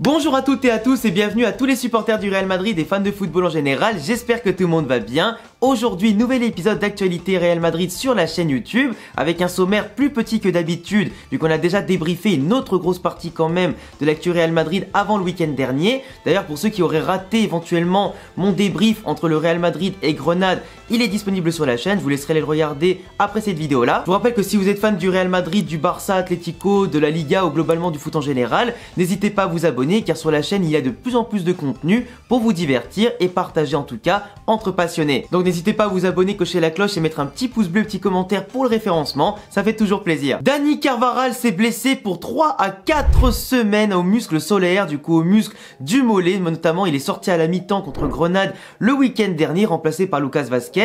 Bonjour à toutes et à tous et bienvenue à tous les supporters du Real Madrid et fans de football en général, j'espère que tout le monde va bien. Aujourd'hui, nouvel épisode d'actualité Real Madrid sur la chaîne YouTube avec un sommaire plus petit que d'habitude vu qu'on a déjà débriefé une autre grosse partie quand même de l'actu Real Madrid avant le week-end dernier. D'ailleurs, pour ceux qui auraient raté éventuellement mon débrief entre le Real Madrid et Grenade, il est disponible sur la chaîne, je vous laisserai aller le regarder après cette vidéo là. Je vous rappelle que si vous êtes fan du Real Madrid, du Barça, Atlético, de la Liga ou globalement du foot en général, n'hésitez pas à vous abonner car sur la chaîne il y a de plus en plus de contenu pour vous divertir et partager en tout cas entre passionnés. Donc n'hésitez pas à vous abonner, cocher la cloche et mettre un petit pouce bleu, petit commentaire pour le référencement, ça fait toujours plaisir. Dani Carvajal s'est blessé pour 3 à 4 semaines au muscle solaire, du coup au muscle du mollet, notamment il est sorti à la mi-temps contre Grenade le week-end dernier, remplacé par Lucas Vazquez.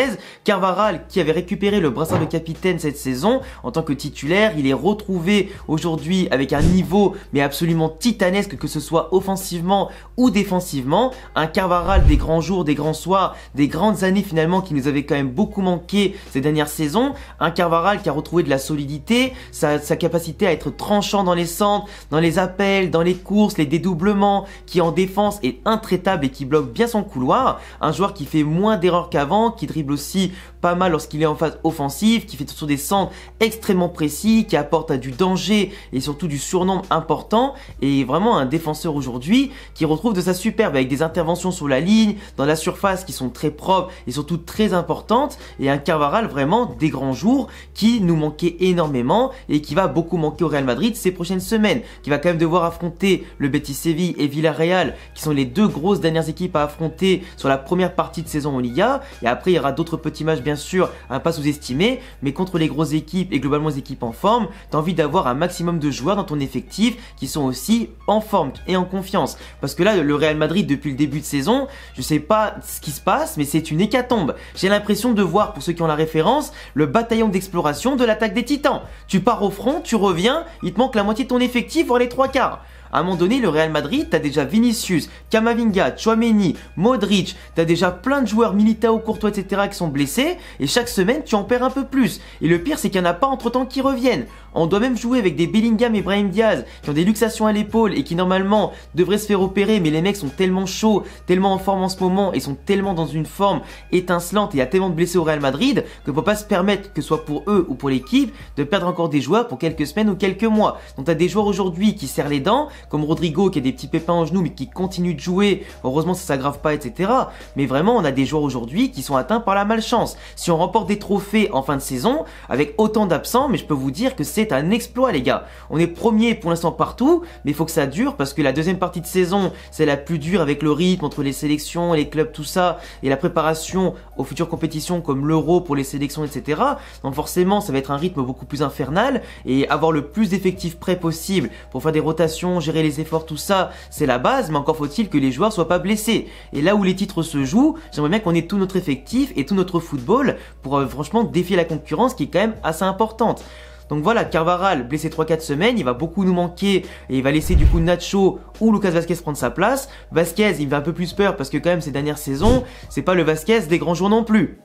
Carvajal qui avait récupéré le brassard de capitaine cette saison en tant que titulaire, il est retrouvé aujourd'hui avec un niveau mais absolument titanesque, que ce soit offensivement ou défensivement. Un Carvajal des grands jours, des grands soirs, des grandes années finalement qui nous avait quand même beaucoup manqué ces dernières saisons. Un Carvajal qui a retrouvé de la solidité, sa capacité à être tranchant dans les centres, dans les appels, dans les courses, les dédoublements, qui en défense est intraitable et qui bloque bien son couloir. Un joueur qui fait moins d'erreurs qu'avant, qui dribble aussi pas mal lorsqu'il est en phase offensive, qui fait sur des centres extrêmement précis, qui apporte du danger et surtout du surnombre important, et vraiment un défenseur aujourd'hui qui retrouve de sa superbe avec des interventions sur la ligne, dans la surface qui sont très propres et surtout très importantes, et un Carvajal vraiment des grands jours qui nous manquait énormément et qui va beaucoup manquer au Real Madrid ces prochaines semaines, qui va quand même devoir affronter le Betis Séville et Villarreal qui sont les deux grosses dernières équipes à affronter sur la première partie de saison en Liga, et après il y aura d'autres petits matchs bien sûr à ne pas sous-estimer, mais contre les grosses équipes et globalement les équipes en forme, tu as envie d'avoir un maximum de joueurs dans ton effectif qui sont aussi en forme et en confiance, parce que là le Real Madrid depuis le début de saison, je sais pas ce qui se passe mais c'est une hécatombe. J'ai l'impression de voir, pour ceux qui ont la référence, le bataillon d'exploration de l'attaque des Titans. Tu pars au front, tu reviens, il te manque la moitié de ton effectif voire les 3/4. À un moment donné, le Real Madrid, t'as déjà Vinicius, Camavinga, Tchouaméni, Modric, t'as déjà plein de joueurs, Militao, Courtois, etc. qui sont blessés, et chaque semaine, tu en perds un peu plus. Et le pire, c'est qu'il n'y en a pas entre-temps qui reviennent. On doit même jouer avec des Bellingham et Brahim Diaz, qui ont des luxations à l'épaule et qui normalement devraient se faire opérer, mais les mecs sont tellement chauds, tellement en forme en ce moment, et sont tellement dans une forme étincelante, et il y a tellement de blessés au Real Madrid, que faut pas se permettre, que ce soit pour eux ou pour l'équipe, de perdre encore des joueurs pour quelques semaines ou quelques mois. Donc t'as des joueurs aujourd'hui qui serrent les dents, comme Rodrigo qui a des petits pépins en genoux mais qui continue de jouer, heureusement ça s'aggrave pas, etc. Mais vraiment on a des joueurs aujourd'hui qui sont atteints par la malchance. Si on remporte des trophées en fin de saison avec autant d'absents, mais je peux vous dire que c'est un exploit les gars. On est premier pour l'instant partout, mais il faut que ça dure parce que la deuxième partie de saison c'est la plus dure avec le rythme entre les sélections, les clubs, tout ça, et la préparation aux futures compétitions comme l'Euro pour les sélections, etc. Donc forcément ça va être un rythme beaucoup plus infernal, et avoir le plus d'effectifs prêts possible pour faire des rotations, gérer les efforts, tout ça, c'est la base, mais encore faut-il que les joueurs soient pas blessés. Et là où les titres se jouent, j'aimerais bien qu'on ait tout notre effectif et tout notre football pour franchement défier la concurrence qui est quand même assez importante. Donc voilà, Carvajal blessé 3-4 semaines, il va beaucoup nous manquer et il va laisser du coup Nacho ou Lucas Vazquez prendre sa place. Vazquez, il me fait un peu plus peur parce que quand même ces dernières saisons, c'est pas le Vazquez des grands jours non plus.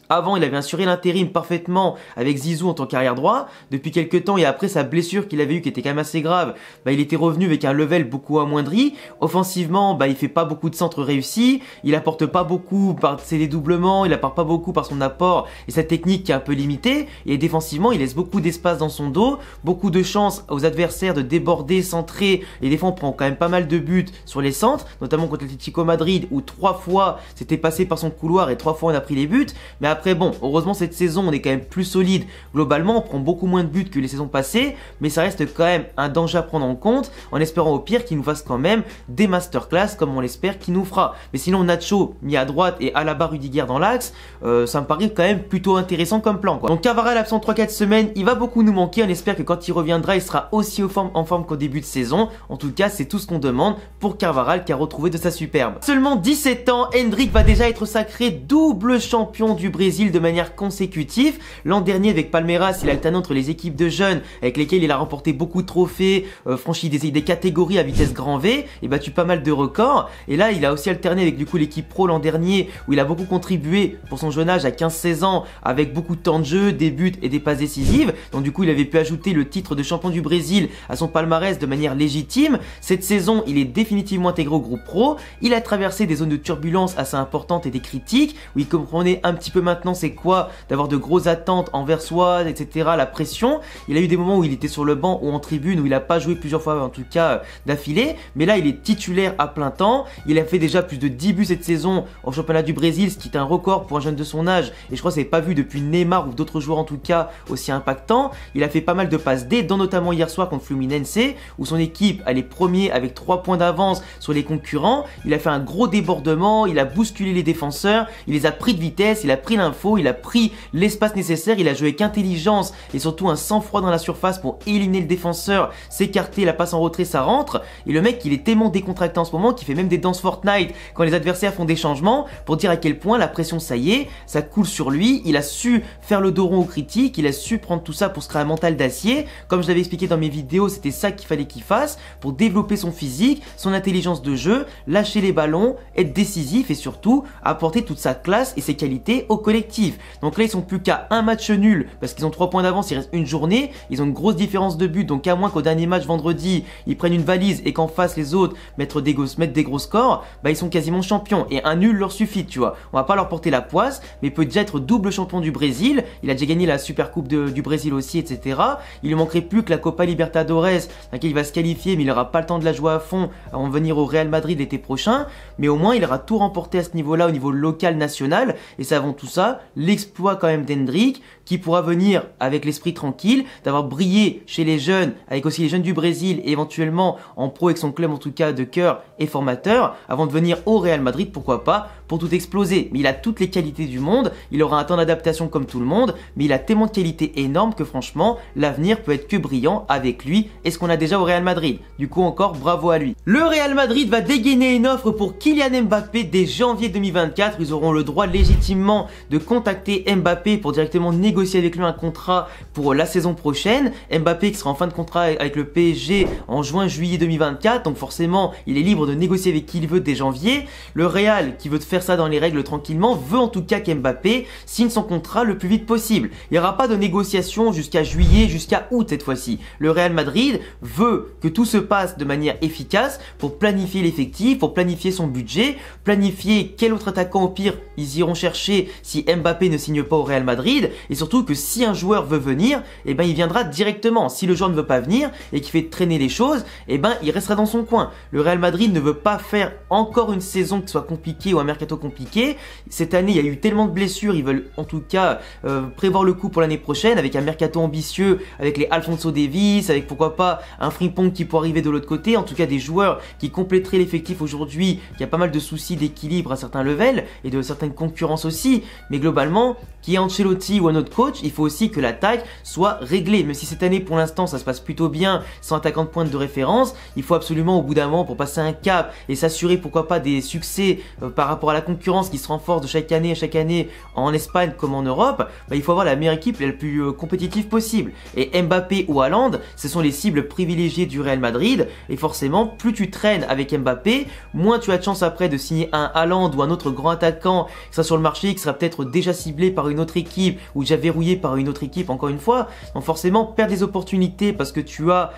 Avant, il avait assuré l'intérim parfaitement avec Zizou en tant qu'arrière droit. Depuis quelques temps et après sa blessure qu'il avait eue qui était quand même assez grave, il était revenu avec un level beaucoup amoindri. Offensivement, il fait pas beaucoup de centres réussis. Il apporte pas beaucoup par ses dédoublements, il apporte pas beaucoup par son apport et sa technique qui est un peu limitée. Et défensivement, il laisse beaucoup d'espace dans son dos, beaucoup de chances aux adversaires de déborder, centrer. Et des fois, on prend quand même pas mal de buts sur les centres, notamment contre l'Atlético Madrid où 3 fois c'était passé par son couloir et 3 fois on a pris les buts. Mais après bon, heureusement cette saison on est quand même plus solide. Globalement on prend beaucoup moins de buts que les saisons passées, mais ça reste quand même un danger à prendre en compte, en espérant au pire qu'il nous fasse quand même des masterclass comme on l'espère qu'il nous fera. Mais sinon Nacho mis à droite et Alaba Rudiger dans l'axe, ça me paraît quand même plutôt intéressant comme plan quoi. Donc Carvajal absent 3-4 semaines, il va beaucoup nous manquer, on espère que quand il reviendra il sera aussi en forme qu'au début de saison. En tout cas c'est tout ce qu'on demande pour Carvajal qui a retrouvé de sa superbe. Seulement 17 ans, Endrick va déjà être sacré double champion du Brésil Brésil de manière consécutive. L'an dernier avec Palmeiras, il alternait entre les équipes de jeunes avec lesquelles il a remporté beaucoup de trophées, franchi des catégories à vitesse grand V et battu pas mal de records. Et là, il a aussi alterné avec du coup l'équipe pro l'an dernier où il a beaucoup contribué pour son jeune âge à 15-16 ans avec beaucoup de temps de jeu, des buts et des passes décisives. Donc du coup, il avait pu ajouter le titre de champion du Brésil à son palmarès de manière légitime. Cette saison, il est définitivement intégré au groupe pro. Il a traversé des zones de turbulence assez importantes et des critiques où il comprenait un petit peu maintenant c'est quoi d'avoir de grosses attentes envers soi, etc. La pression. Il a eu des moments où il était sur le banc ou en tribune où il n'a pas joué plusieurs fois en tout cas d'affilée. Mais là, il est titulaire à plein temps. Il a fait déjà plus de 10 buts cette saison au championnat du Brésil, ce qui est un record pour un jeune de son âge. Et je crois que ça n'est pas vu depuis Neymar ou d'autres joueurs en tout cas aussi impactants. Il a fait pas mal de passes D, dont notamment hier soir contre Fluminense, où son équipe allait premier avec 3 points d'avance sur les concurrents. Il a fait un gros débordement, il a bousculé les défenseurs, il les a pris de vitesse, il a pris l'info, il a pris l'espace nécessaire, il a joué avec intelligence et surtout un sang-froid dans la surface pour éliminer le défenseur, s'écarter, la passe en retrait, ça rentre. Et le mec, il est tellement décontracté en ce moment qu'il fait même des danses Fortnite quand les adversaires font des changements pour dire à quel point la pression, ça y est, ça coule sur lui. Il a su faire le dos rond aux critiques, il a su prendre tout ça pour se créer un mental d'acier. Comme je l'avais expliqué dans mes vidéos, c'était ça qu'il fallait qu'il fasse pour développer son physique, son intelligence de jeu, lâcher les ballons, être décisif et surtout apporter toute sa classe et ses qualités au collectif. Donc là, ils sont plus qu'à un match nul parce qu'ils ont 3 points d'avance, il reste une journée, ils ont une grosse différence de but, donc à moins qu'au dernier match vendredi, ils prennent une valise et qu'en face les autres mettent des gros scores, bah ils sont quasiment champions et un nul leur suffit, tu vois. On va pas leur porter la poisse, mais il peut déjà être double champion du Brésil, il a déjà gagné la Super Coupe du Brésil aussi, etc. Il lui manquerait plus que la Copa Libertadores, dans laquelle il va se qualifier, mais il aura pas le temps de la jouer à fond avant de venir au Real Madrid l'été prochain, mais au moins il aura tout remporté à ce niveau-là, au niveau local, national, et c'est avant tout ça, l'exploit quand même d'Hendrick, qui pourra venir avec l'esprit tranquille, d'avoir brillé chez les jeunes, avec aussi les jeunes du Brésil, et éventuellement en pro avec son club en tout cas de cœur et formateur, avant de venir au Real Madrid, pourquoi pas, pour tout exploser. Mais il a toutes les qualités du monde, il aura un temps d'adaptation comme tout le monde, mais il a tellement de qualités énormes que franchement, l'avenir peut être que brillant avec lui et ce qu'on a déjà au Real Madrid. Du coup encore, bravo à lui. Le Real Madrid va dégainer une offre pour Kylian Mbappé dès janvier 2024. Ils auront le droit légitimement de contacter Mbappé pour directement négocier avec lui un contrat pour la saison prochaine. Mbappé qui sera en fin de contrat avec le PSG en juin-juillet 2024, donc forcément il est libre de négocier avec qui il veut dès janvier. Le Real qui veut faire ça dans les règles tranquillement veut en tout cas qu'Mbappé signe son contrat le plus vite possible. Il n'y aura pas de négociation jusqu'à juillet, jusqu'à août cette fois-ci. Le Real Madrid veut que tout se passe de manière efficace pour planifier l'effectif, pour planifier son budget, planifier quel autre attaquant au pire ils iront chercher si Mbappé ne signe pas au Real Madrid, et surtout que si un joueur veut venir, eh ben il viendra directement. Si le joueur ne veut pas venir et qu'il fait traîner les choses, eh ben il restera dans son coin. Le Real Madrid ne veut pas faire encore une saison qui soit compliquée ou un mercato compliqué. Cette année, il y a eu tellement de blessures, ils veulent en tout cas prévoir le coup pour l'année prochaine avec un mercato ambitieux, avec les Alphonso Davies, avec pourquoi pas un Frimpong qui pourrait arriver de l'autre côté, en tout cas des joueurs qui compléteraient l'effectif aujourd'hui. Il y a pas mal de soucis d'équilibre à certains levels et de certaines concurrences aussi, mais globalement, qu'il y ait Ancelotti ou un autre coach, il faut aussi que l'attaque soit réglée. Même si cette année pour l'instant ça se passe plutôt bien sans attaquant de pointe de référence, il faut absolument au bout d'un moment pour passer un cap et s'assurer pourquoi pas des succès par rapport à la concurrence qui se renforce de chaque année en Espagne comme en Europe, bah, il faut avoir la meilleure équipe la plus compétitive possible. Et Mbappé ou Haaland, ce sont les cibles privilégiées du Real Madrid, et forcément plus tu traînes avec Mbappé, moins tu as de chance après de signer un Haaland ou un autre grand attaquant qui sera sur le marché, qui sera peut-être déjà ciblé par une autre équipe ou déjà verrouillé par une autre équipe encore une fois. Donc forcément perdre des opportunités parce que tu as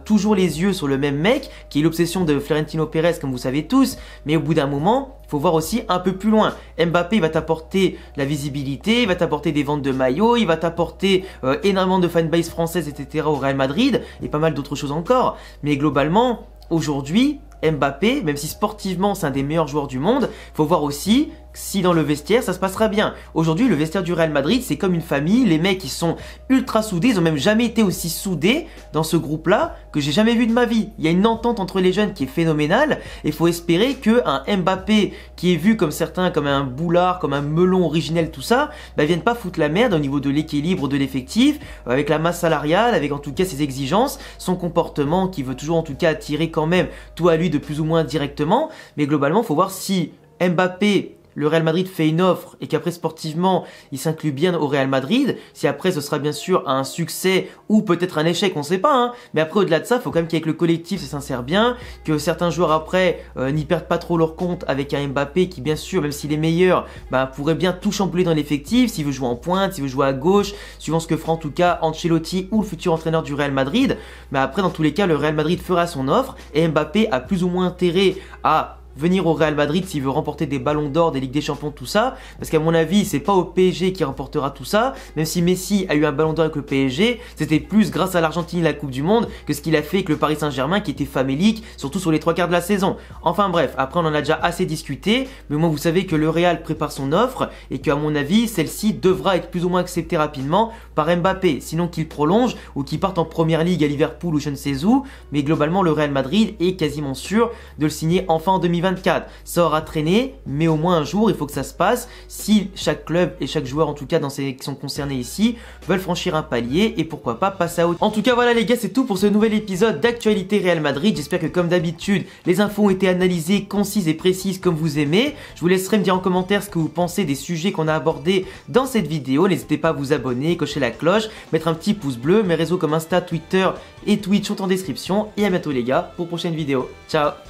toujours les yeux sur le même mec, qui est l'obsession de Florentino Pérez comme vous savez tous, mais au bout d'un moment, il faut voir aussi un peu plus loin. Mbappé va t'apporter la visibilité, il va t'apporter des ventes de maillots, il va t'apporter énormément de fanbase française, etc. au Real Madrid, et pas mal d'autres choses encore. Mais globalement, aujourd'hui, Mbappé, même si sportivement c'est un des meilleurs joueurs du monde, il faut voir aussi si dans le vestiaire ça se passera bien. Aujourd'hui le vestiaire du Real Madrid c'est comme une famille, les mecs ils sont ultra soudés, ils ont même jamais été aussi soudés dans ce groupe là que j'ai jamais vu de ma vie. Il y a une entente entre les jeunes qui est phénoménale et il faut espérer qu'un Mbappé qui est vu comme certains comme un boulard, comme un melon originel tout ça, bah vienne pas foutre la merde au niveau de l'équilibre de l'effectif, avec la masse salariale, avec en tout cas ses exigences, son comportement qui veut toujours en tout cas attirer quand même tout à lui de plus ou moins directement, mais globalement il faut voir si Mbappé le Real Madrid fait une offre et qu'après sportivement il s'inclut bien au Real Madrid, si après ce sera bien sûr un succès ou peut-être un échec, on sait pas, hein, mais après au-delà de ça, il faut quand même qu'avec le collectif ça s'insère bien, que certains joueurs après n'y perdent pas trop leur compte avec un Mbappé qui bien sûr, même s'il est meilleur, pourrait bien tout chambouler dans l'effectif, s'il veut jouer en pointe, s'il veut jouer à gauche, suivant ce que fera en tout cas Ancelotti ou le futur entraîneur du Real Madrid. Mais après dans tous les cas, le Real Madrid fera son offre et Mbappé a plus ou moins intérêt à venir au Real Madrid s'il veut remporter des ballons d'or, des Ligues des Champions, tout ça, parce qu'à mon avis c'est pas au PSG qui remportera tout ça, même si Messi a eu un ballon d'or avec le PSG, c'était plus grâce à l'Argentine et la Coupe du Monde que ce qu'il a fait avec le Paris Saint-Germain qui était famélique, surtout sur les 3/4 de la saison. Enfin bref, après on en a déjà assez discuté, mais moi vous savez que le Real prépare son offre et qu'à mon avis celle-ci devra être plus ou moins acceptée rapidement par Mbappé, sinon qu'il prolonge ou qu'il parte en première ligue à Liverpool ou je ne sais où, mais globalement le Real Madrid est quasiment sûr de le signer enfin en 2024. Ça aura traîné, mais au moins un jour il faut que ça se passe si chaque club et chaque joueur en tout cas qui sont concernés ici veulent franchir un palier et pourquoi pas passer à autre. En tout cas voilà les gars, c'est tout pour ce nouvel épisode d'actualité Real Madrid. J'espère que comme d'habitude les infos ont été analysées, concises et précises comme vous aimez. Je vous laisserai me dire en commentaire ce que vous pensez des sujets qu'on a abordés dans cette vidéo. N'hésitez pas à vous abonner, cocher la cloche, mettre un petit pouce bleu. Mes réseaux comme Insta, Twitter et Twitch sont en description et à bientôt les gars pour une prochaine vidéo. Ciao.